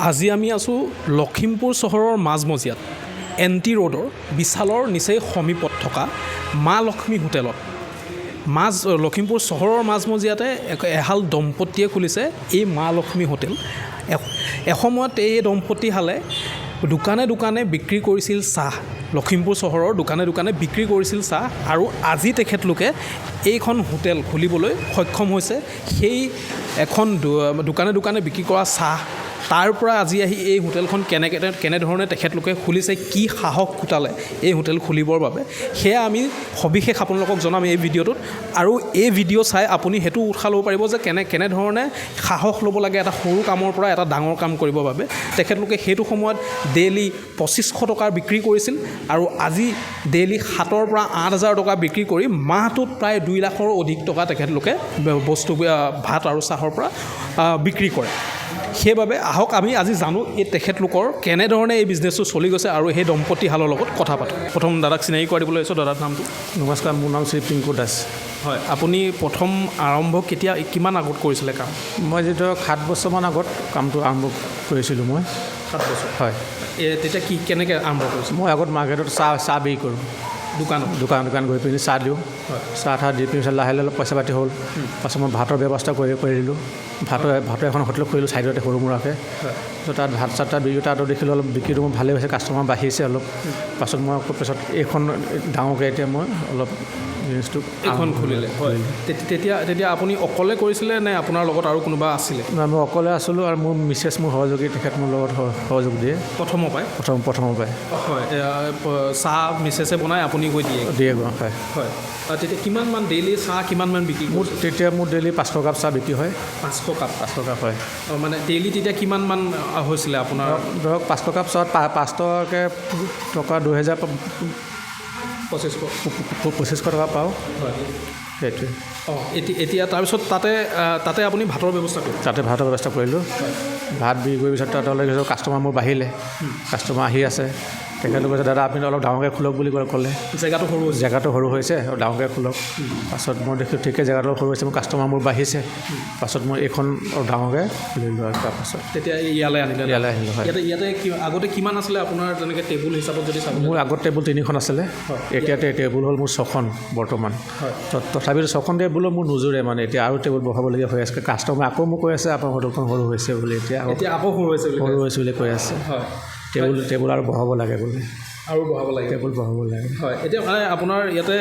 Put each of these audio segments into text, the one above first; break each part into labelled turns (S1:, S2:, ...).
S1: আজি আমি আছোঁ লখিমপুৰ চহৰৰ মাজমজিয়াত NT ৰোডৰ বিশালৰ নিচেই সমীপত থকা মা লক্ষ্মী হোটেলত লখিমপুৰ চহৰৰ মাজমজিয়াতে এহাল দম্পতীয়ে খুলিছে এই মা লক্ষ্মী হোটেল। এসময়ত এই দম্পতীহালে দোকানে দোকানে বিক্ৰী কৰিছিল চাহ, লখিমপুৰ চহৰৰ দোকানে দোকানে বিক্ৰী কৰিছিল চাহ, আৰু আজি তেখেতলোকে এইখন হোটেল খুলিবলৈ সক্ষম হৈছে। সেই এখন দোকানে দোকানে বিক্ৰী কৰা চাহ তাৰ পৰা আজি আহি এই হোটেলখন কেনেধৰণে তেখেতলোকে খুলিছে, কি সাহস গোটালে এই হোটেল খুলিবৰ বাবে, সেয়া আমি সবিশেষ আপোনালোকক জনাম এই ভিডিঅ'টোত। আৰু এই ভিডিঅ' চাই আপুনি সেইটো উৎসাহ ল'ব পাৰিব যে কেনেধৰণে সাহস ল'ব লাগে এটা সৰু কামৰ পৰা এটা ডাঙৰ কাম কৰিবৰ বাবে। তেখেতলোকে সেইটো সময়ত ডেইলি 2500 টকাৰ বিক্ৰী কৰিছিল আৰু আজি ডেইলি 7,000 পৰা 8,000 টকা বিক্ৰী কৰি মাহটোত প্ৰায় 2 লাখৰ অধিক টকা তেখেতলোকে বস্তু ভাত আৰু চাহৰ পৰা বিক্ৰী কৰে। সেইবাবে আহক আমি আজি জানো এই তেখেতলোকৰ কেনেধৰণে এই বিজনেছটো চলি গৈছে আৰু সেই দম্পতীহালৰ লগত কথা পাতোঁ। প্ৰথম দাদাক চিনাকি কৰি দিবলৈ আহিছোঁ। দাদাৰ নামটো?
S2: নমস্কাৰ, মোৰ নাম শ্ৰী পিংকু দাস।
S1: হয়, আপুনি প্ৰথম আৰম্ভ কিমান আগত কৰিছিলে কাম?
S2: মই যিটো 7 বছৰমান আগত কামটো আৰম্ভ কৰিছিলোঁ। মই
S1: 7 বছৰ?
S2: হয়।
S1: তেতিয়া কেনেকৈ আৰম্ভ কৰিছিল?
S2: মই আগত মাৰ্কেটত চাহ বিক্ৰী কৰোঁ, দোকান গৈ পিনি চাহ দিওঁ। চাহ দি পিনি লাহে লাহে অলপ পইচা পাতি হ'ল। পাছত মই ভাতৰ ব্যৱস্থা কৰি দিলোঁ। ভাতৰ এখন হোটেল খুলিলোঁ ছাইডতে সৰু মুৰাকৈ। তাত ভাত চাত বিক্ৰী তাতো দেখিলোঁ অলপ বিক্ৰীটো মোৰ ভালেই হৈছে, কাষ্টমাৰ বাঢ়িছে অলপ। পাছত মই পিছত এইখন ডাঙৰকৈ এতিয়া মই অলপ বিজনেছটো
S1: এইখন খুলিলে। হয়, তেতিয়া আপুনি অকলে কৰিছিলে নে আপোনাৰ লগত আৰু কোনোবা আছিলে?
S2: মই অকলে আছিলোঁ আৰু মোৰ মিছেছ, মোৰ সহযোগী, তেখেত মোৰ লগত সহযোগ দিয়ে
S1: প্ৰথমৰ পৰাই। হয়, চাহ মিছেছে বনাই, আপুনি গৈ দিয়ে
S2: গৈ। হয়
S1: হয়। তেতিয়া কিমানমান ডেইলি চাহ কিমানমান বিক্ৰী?
S2: মোৰ ডেইলি 500 কাপ চাহ বিক্ৰী হয়।
S1: 500 কাপ?
S2: 500 কাপ হয়।
S1: মানে ডেইলি তেতিয়া কিমানমান হৈছিলে আপোনাৰ?
S2: ধৰক 500 কাপ চাহত 5 টকা 2,000 2500 টকা পাওঁ। হয়, সেইটোৱে।
S1: এতিয়া তাৰপিছত তাতে আপুনি ভাতৰ ব্যৱস্থা কৰিলে?
S2: তাতে ভাতৰ ব্যৱস্থা কৰিলোঁ। ভাত বিক্ৰী কৰাৰ পিছত তাতে অলপ কাষ্টমাৰ মোৰ বাঢ়িলে, কাষ্টমাৰ আহি আছে। তেখেতলোকে কৈছে দাদা আপুনি অলপ ডাঙৰকৈ খোলক বুলি ক'লে। জেগাটো সৰু হৈছে আৰু ডাঙৰকৈ খোলক। পাছত মই দেখিলোঁ ঠিকে জেগাটো সৰু হৈছে, মোৰ কাষ্টমাৰ মোৰ বাঢ়িছে। পাছত মই এইখন অলপ ডাঙৰকৈ খুলিলোঁ আৰু তাৰপাছত
S1: তেতিয়া ইয়ালৈ আহিলোঁ।
S2: হয়।
S1: ইয়াতে আগতে কিমান আছিলে আপোনাৰ তেনেকৈ টেবুল হিচাপত যদি চাব?
S2: মোৰ আগত টেবুল 3খন আছিলে। এতিয়া টেবুল হ'ল মোৰ 6খন বৰ্তমান। তথাপিতো 6খন টেবুলো মোৰ নোজোৰে, মানে এতিয়া আৰু টেবুল বহাবলগীয়া হৈ আছে। কাষ্টমাৰ আকৌ মোক কৈ আছে আপোনাৰ হোটেলখন সৰু হৈছে বুলি। এতিয়া
S1: আকৌ সৰু হৈছে
S2: বুলি কৈ আছে। টেবুল আৰু বহাব লাগে বুলি। টেবুল বহাব লাগে।
S1: হয়, এতিয়া মানে আপোনাৰ ইয়াতে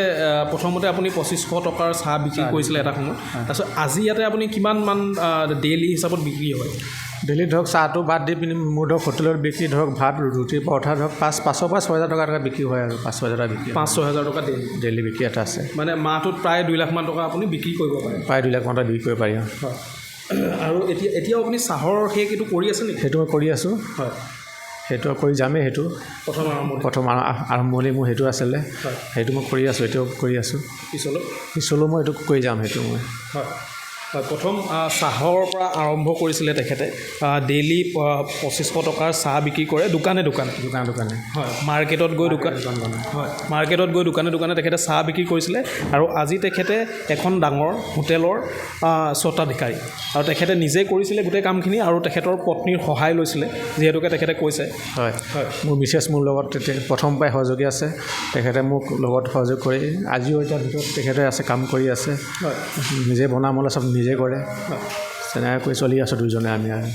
S1: প্ৰথমতে আপুনি 2500 টকাৰ চাহ বিক্ৰী কৰিছিলে এটা সময়ত। তাৰপিছত আজি ইয়াতে আপুনি কিমানমান ডেইলি হিচাপত বিক্ৰী হয়?
S2: ডেইলি ধৰক চাহটো বাদ দি পিনি মোৰ ধৰক হোটেলত বিক্ৰী ধৰক ভাত, ৰুটি, পৰঠা ধৰক 500 পৰা 6,000 টকা বিক্ৰী হয় আৰু 5-6,000 টকা বিক্ৰী।
S1: 5-6,000 টকা
S2: ডেইলি বিক্ৰী এটা আছে। মানে
S1: মাহটোত প্ৰায় 2 লাখমান টকা আপুনি বিক্ৰী কৰিব পাৰে?
S2: প্ৰায় 2 লাখমান টকা বিক্ৰী কৰিব পাৰি।
S1: হয়। আৰু এতিয়াও আপুনি চাহৰ সেইটো কৰি আছে নেকি?
S2: সেইটো মই কৰি আছোঁ। হয়, সেইটো কৰি যামেই। সেইটো প্ৰথম আৰম্ভণি মোৰ সেইটো আছিলে। সেইটো মই কৰি আছোঁ, এতিয়াও কৰি আছোঁ। পিছলৈ মই এইটো কৰি যাম। সেইটো মই
S1: প্ৰথম চাহৰ পৰা আৰম্ভ কৰিছিলে তেখেতে। ডেইলি 2500 টকাৰ চাহ বিক্ৰী কৰে দোকানে দোকানে। হয়, মাৰ্কেটত গৈ দোকানে দোকানে তেখেতে চাহ বিক্ৰী কৰিছিলে। আৰু আজি তেখেতে এখন ডাঙৰ হোটেলৰ স্বত্বাধিকাৰী, আৰু তেখেতে নিজে কৰিছিলে গোটেই কামখিনি আৰু তেখেতৰ পত্নীৰ সহায় লৈছিলে, যিহেতুকে তেখেতে কৈছে।
S2: হয়, মোৰ মিছেছ মোৰ লগত প্ৰথম পৰাই সহযোগী আছে। তেখেতে মোক লগত সহযোগ কৰি আজিও এতিয়া ভিতৰত তেখেতে আছে, কাম কৰি আছে। হয়, নিজে বনা মেলা চব নিজে কৰে। তেনেকৈ কৰি চলি আছোঁ দুইজনে আমি। আৰু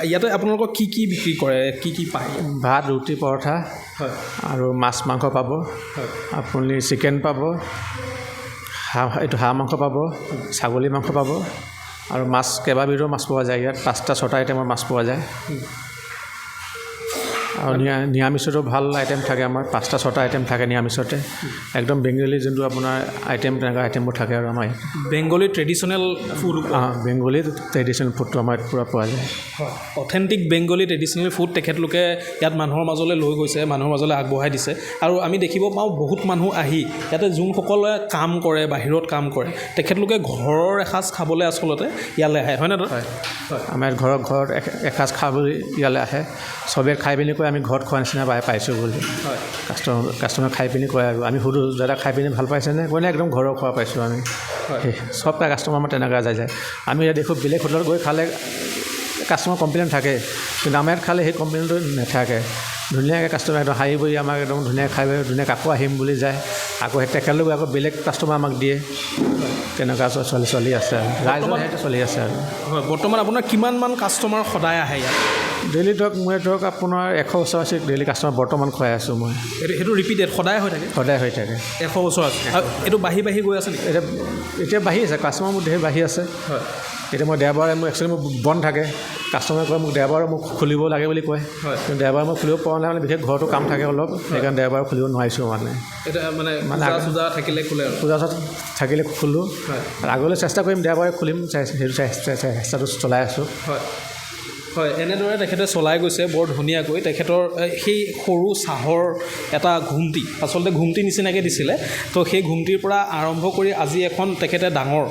S1: ইয়াতে আপোনালোকক কি বিক্ৰী কৰে, কি পায়?
S2: ভাত, ৰুটি, পৰঠা। হয়, আৰু মাছ মাংস পাব। আপুনি চিকেন পাব, হাঁহ মাংস পাব, ছাগলী মাংস পাব, আৰু মাছ কেইবাবিধৰ মাছ পোৱা যায় ইয়াত। 5-6টা আইটেমৰ মাছ পোৱা যায়। আৰু নিৰামিষতো ভাল আইটেম থাকে আমাৰ। 5-6টা আইটেম থাকে নিৰামিষতে। একদম বেংগলী যোনটো আপোনাৰ আইটেম, তেনেকুৱা আইটেমবোৰ থাকে। আৰু আমাৰ
S1: Bengali traditional food.
S2: Bengali traditional ফুডটো আমাৰ পূৰা পোৱা যায়।
S1: হয়, অথেণ্টিক বেংগলী ট্ৰেডিশ্যনেল ফুড তেখেতলোকে ইয়াত মানুহৰ মাজলৈ লৈ গৈছে, মানুহৰ মাজলৈ আগবঢ়াই দিছে। আৰু আমি দেখিব পাওঁ বহুত মানুহ আহি ইয়াতে যোনসকলে কাম কৰে, বাহিৰত কাম কৰে, তেখেতলোকে ঘৰৰ এসাঁজ খাবলৈ আচলতে ইয়ালৈ আহে, হয়নে? হয়,
S2: আমাৰ ঘৰত এসাঁজ খাবলৈ ইয়ালৈ আহে। চবেই খাই পিনি কয় আমি ঘৰত খোৱা নিচিনা পাইছোঁ বুলি। হয়, কাষ্টমাৰ খাই পিনি কয়। আৰু আমি সুধোঁ দাদা খাই পিনি ভাল পাইছেনে? কয় একদম ঘৰৰ খোৱা পাইছোঁ আমি। চব কাষ্টমাৰ আমাৰ তেনেকুৱা যায়। আমি দেখোঁ বেলেগ হোটেলত গৈ খালে কাষ্টমাৰ কমপ্লেইন থাকে, কিন্তু আমাৰ ইয়াত খালে সেই কমপ্লেইনটো নাথাকে। ধুনীয়াকৈ কাষ্টমাৰ একদম হাঁহি বহি আমাক একদম ধুনীয়াকৈ খাই ধুনীয়াকৈ আকৌ আহিম বুলি যায়, আকৌ সেই তেখেতলোকে আকৌ বেলেগ কাষ্টমাৰ আমাক দিয়ে। তেনেকুৱা চলি আছে আৰু ৰাইজৰ সেইটো চলি আছে আৰু।
S1: হয়, বৰ্তমান আপোনাৰ কিমানমান কাষ্টমাৰ সদায় আহে ইয়াত?
S2: ডেইলি ধৰক আপোনাৰ 100 ওচৰ ডেইলি কাষ্টমাৰ বৰ্তমান খুৱাই আছোঁ মই।
S1: সেইটো ৰিপিটেড সদায় হৈ থাকে?
S2: সদায় হৈ থাকে।
S1: 100 ওচৰ আছে। আৰু এইটো বাঢ়ি গৈ আছে নেকি?
S2: এতিয়া বাঢ়ি আছে, কাষ্টমাৰ মোৰ ধেৰ বাঢ়ি আছে।
S1: হয়।
S2: এতিয়া মই দেওবাৰে মোৰ একচুৱেলি মোৰ বন্ধ থাকে, কাষ্টমাৰে কয় মোক দেওবাৰে মোক খুলিব লাগে বুলি কয়।
S1: হয়।
S2: কিন্তু দেওবাৰে মই খুলিব পৰা নাই, মানে বিশেষ ঘৰতো কাম থাকে অলপ, সেইকাৰণে দেওবাৰে খুলিব নোৱাৰিছোঁ মানে।
S1: এতিয়া মানে পূজা থাকিলে খোলে আৰু?
S2: পূজা থাকিলে খোলোঁ।
S1: হয়।
S2: আৰু আগলৈ চেষ্টা কৰিম দেওবাৰে খুলিম, সেইটো চেষ্টাটো চলাই আছোঁ।
S1: হয় হয়, এনেদৰে তেখেতে চলাই গৈছে বৰ ধুনীয়াকৈ। তেখেতৰ সেই সৰু চাহৰ এটা ঘুমটি, আচলতে ঘুমটি নিচিনাকৈ দিছিলে, তো সেই ঘুমটিৰ পৰা আৰম্ভ কৰি আজি এখন তেখেতে ডাঙৰ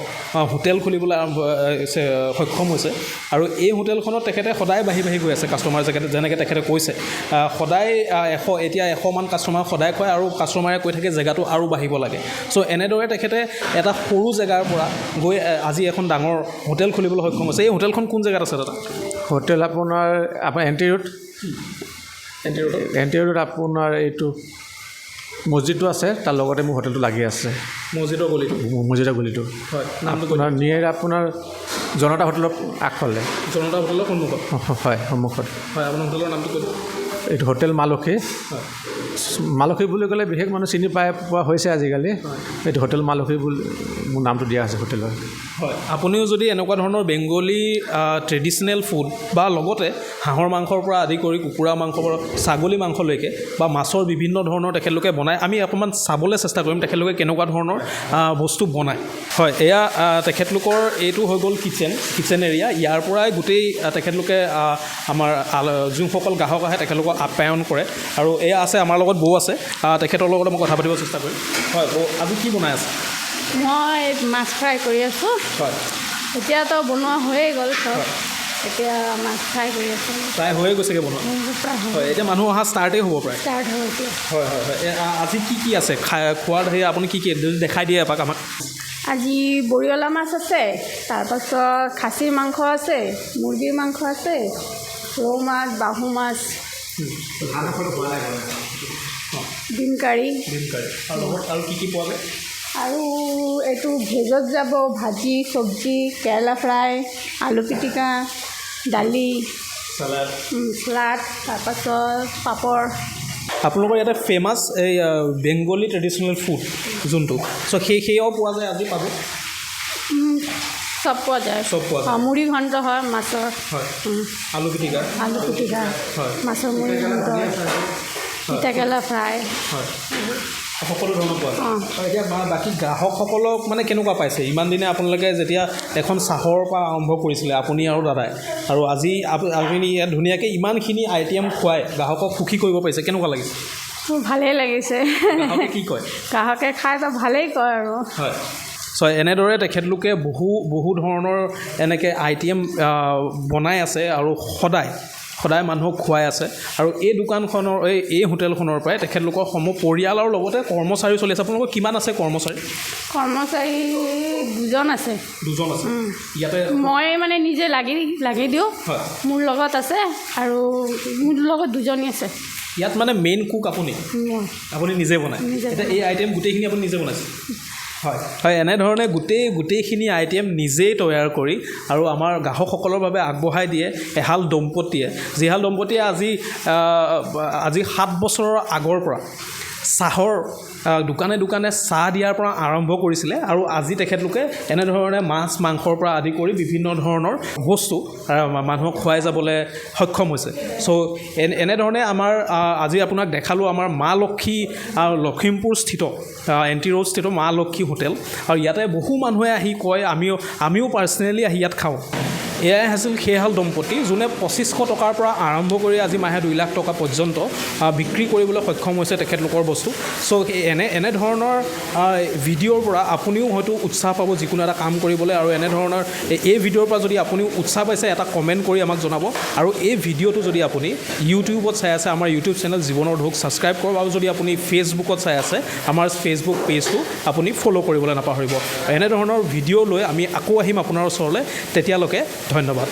S1: হোটেল খুলিবলৈ সক্ষম হৈছে। আৰু এই হোটেলখনত তেখেতে সদায় বাঢ়ি গৈ আছে কাষ্টমাৰ, যেনেকৈ তেখেতে কৈছে। সদায় 100, এতিয়া 100মান কাষ্টমাৰ সদায় কয়, আৰু কাষ্টমাৰে কৈ থাকে জেগাটো আৰু বাঢ়িব লাগে। চ' এনেদৰে তেখেতে এটা সৰু জেগাৰ পৰা গৈ আজি এখন ডাঙৰ হোটেল খুলিবলৈ সক্ষম হৈছে। এই হোটেলখন কোন জেগাত আছে দাদা?
S2: হোটেল আপোনাৰ এন টি ৰোড আপোনাৰ এইটো মছজিদটো আছে, তাৰ লগতে মোৰ হোটেলটো লাগি আছে। মছজিদৰ গলিটো
S1: হয়,
S2: আপোনাৰ নিয়েৰ আপোনাৰ জনতা হোটেলৰ আগফালে।
S1: জনতা হোটেলৰ সন্মুখত?
S2: হয়, সন্মুখত।
S1: হয়, আপোনাৰ হোটেলৰ নামটো কৈ দিয়ক।
S2: এইটো হোটেল মালখী।
S1: হয়।
S2: মালখী বুলি ক'লে বিশেষ মানুহ চিনি পোৱা হৈছে আজিকালি। এইটো হোটেল মালখী বুলি মোৰ নামটো দিয়া আছে হোটেলৰ।
S1: হয়, আপুনিও যদি এনেকুৱা ধৰণৰ বেংগলী ট্ৰেডিশ্যনেল ফুড বা লগতে হাঁহৰ মাংসৰ পৰা আদি কৰি কুকুৰা মাংসৰ পৰা ছাগলী মাংসলৈকে বা মাছৰ বিভিন্ন ধৰণৰ তেখেতলোকে বনায়, আমি অকণমান চাবলৈ চেষ্টা কৰিম তেখেতলোকে কেনেকুৱা ধৰণৰ বস্তু বনায়। হয়, এয়া তেখেতলোকৰ এইটো হৈ গ'ল কিটচেন এৰিয়া। ইয়াৰ পৰাই গোটেই তেখেতলোকে আমাৰ যোনসকল গ্ৰাহক আহে তেখেতলোকক আপ্যায়ন কৰে। আৰু এয়া আছে আমাৰ লগত বৌ আছে, তেখেতৰ লগতে মই কথা পাতিব চেষ্টা কৰিম। হয় বৌ, আজি কি বনাই আছে?
S3: মই মাছ ফ্ৰাই কৰি আছোঁ।
S1: হয়।
S3: এতিয়াতো বনোৱা হৈয়ে গ'ল চব। এতিয়া মাছ ফ্ৰাই কৰি আছোঁ।
S1: প্ৰায় হৈয়ে গৈছেগৈ বনোৱা?
S3: প্ৰায়
S1: হয়, এতিয়া মানুহ অহা ষ্টাৰ্টেই হ'ব প্ৰায়।
S3: ষ্টাৰ্ট হৈ এতিয়া।
S1: হয় হয় হয়, আজি কি আছে খোৱাৰ হেৰি আপুনি কি দেখাই দিয়ে এপাক আমাক?
S3: আজি বৰিয়লা মাছ আছে, তাৰপাছত খাচীৰ মাংস আছে, মুৰ্গীৰ মাংস আছে, ৰৌ মাছ, বাহু মাছ, ডিম কাৰী।
S1: আৰু কি পোৱা যায়?
S3: আৰু এইটো ভেজত যাব ভাজি, চব্জি, কেৰেলা ফ্ৰাই, আলু পিটিকা, দালি, চালাড, তাৰপাছত পাপৰ।
S1: আপোনালোকৰ ইয়াতে ফেমাছ এই বেংগলী ট্ৰেডিশ্যনেল ফুড যোনটো, চ' সেয়াও পোৱা যায় আজি পাব?
S3: চব পোৱা যায়।
S1: চব পোৱা যায়।
S3: মুড়ি ঘণ্ট হয় মাছৰ।
S1: হয়। আলু পিটিকা, হয়।
S3: মাছৰ মুড়ি ঘণ্ট, তিতাকেৰেলা ফ্ৰাই।
S1: হয়, সকলো ধৰণৰ পোৱা যায়। এতিয়া বাকী গ্ৰাহকসকলক মানে কেনেকুৱা পাইছে? ইমান দিনে আপোনালোকে যেতিয়া এখন চাহৰ পৰা আৰম্ভ কৰিছিলে আপুনি আৰু দাদাই, আৰু আজি আপুনি ইয়াত ধুনীয়াকৈ ইমানখিনি আইটেম খুৱাই গ্ৰাহকক সুখী কৰিব পাৰিছে, কেনেকুৱা লাগিছে?
S3: মোৰ ভালেই লাগিছে।
S1: গ্ৰাহকে কি কয়?
S3: গ্ৰাহকে খাই তো ভালেই কয় আৰু।
S1: হয়। চ' এনেদৰে তেখেতলোকে বহু ধৰণৰ এনেকৈ আইটেম বনাই আছে আৰু সদায় মানুহক খুৱাই আছে। আৰু এই দোকানখনৰ এই হোটেলখনৰ পৰাই তেখেতলোকৰ পৰিয়ালৰ লগতে কৰ্মচাৰী চলি আছে। আপোনালোকৰ কিমান আছে কৰ্মচাৰী?
S3: কৰ্মচাৰী 2জন আছে।
S1: 2জন আছে ইয়াতে?
S3: মই মানে নিজে লাগি দিওঁ।
S1: হয়।
S3: মোৰ লগত আছে আৰু মোৰ লগত 2জনী আছে।
S1: ইয়াত মানে মেইন কুক আপুনি? আপুনি নিজে বনায়? এতিয়া এই আইটেম গোটেইখিনি আপুনি নিজে বনাইছে? হয় হয়, এনেধৰণে গোটেইখিনি আইটেম নিজেই তৈয়াৰ কৰি আৰু আমাৰ গ্ৰাহকসকলৰ বাবে আগবঢ়াই দিয়ে এহাল দম্পতীয়ে, যিহাল দম্পতীয়ে আজি 7 বছৰৰ আগৰ পৰা চাহৰ দোকানে চাহ দিয়াৰ পৰা আৰম্ভ কৰিছিলে। আৰু আজি তেখেতলোকে এনেধৰণে মাছ মাংসৰ পৰা আদি কৰি বিভিন্ন ধৰণৰ বস্তু মানুহক খুৱাই যাবলৈ সক্ষম হৈছে। চ' এনেধৰণে আমাৰ আজি আপোনাক দেখালোঁ আমাৰ মা লক্ষী লখিমপুৰ স্থিত NT Road স্থিত মা লক্ষী হোটেল। আৰু ইয়াতে বহু মানুহে আহি কয়, আমিও পাৰ্চনেলি আহি ইয়াত খাওঁ। এয়াই আছিল সেইহাল দম্পতী যোনে 2500 টকাৰ পৰা আৰম্ভ কৰি আজি মাহে 2 লাখ টকা পৰ্যন্ত বিক্ৰী কৰিবলৈ সক্ষম হৈছে তেখেতলোকৰ বস্তু। চ' এনেধৰণৰ ভিডিঅ'ৰ পৰা আপুনিও হয়তো উৎসাহ পাব যিকোনো এটা কাম কৰিবলৈ। আৰু এনেধৰণৰ এই ভিডিঅ'ৰ পৰা যদি আপুনিও উৎসাহ পাইছে এটা কমেণ্ট কৰি আমাক জনাব। আৰু এই ভিডিঅ'টো যদি আপুনি ইউটিউবত চাই আছে আমাৰ ইউটিউব চেনেল জীৱনৰ ঢৌক ছাবস্ক্ৰাইব কৰক। আৰু যদি আপুনি ফেচবুকত চাই আছে আমাৰ ফেচবুক পেজটো আপুনি ফ'ল' কৰিবলৈ নাপাহৰিব। এনেধৰণৰ ভিডিঅ' লৈ আমি আকৌ আহিম আপোনাৰ ওচৰলৈ। তেতিয়ালৈকে ধন্যবাদ।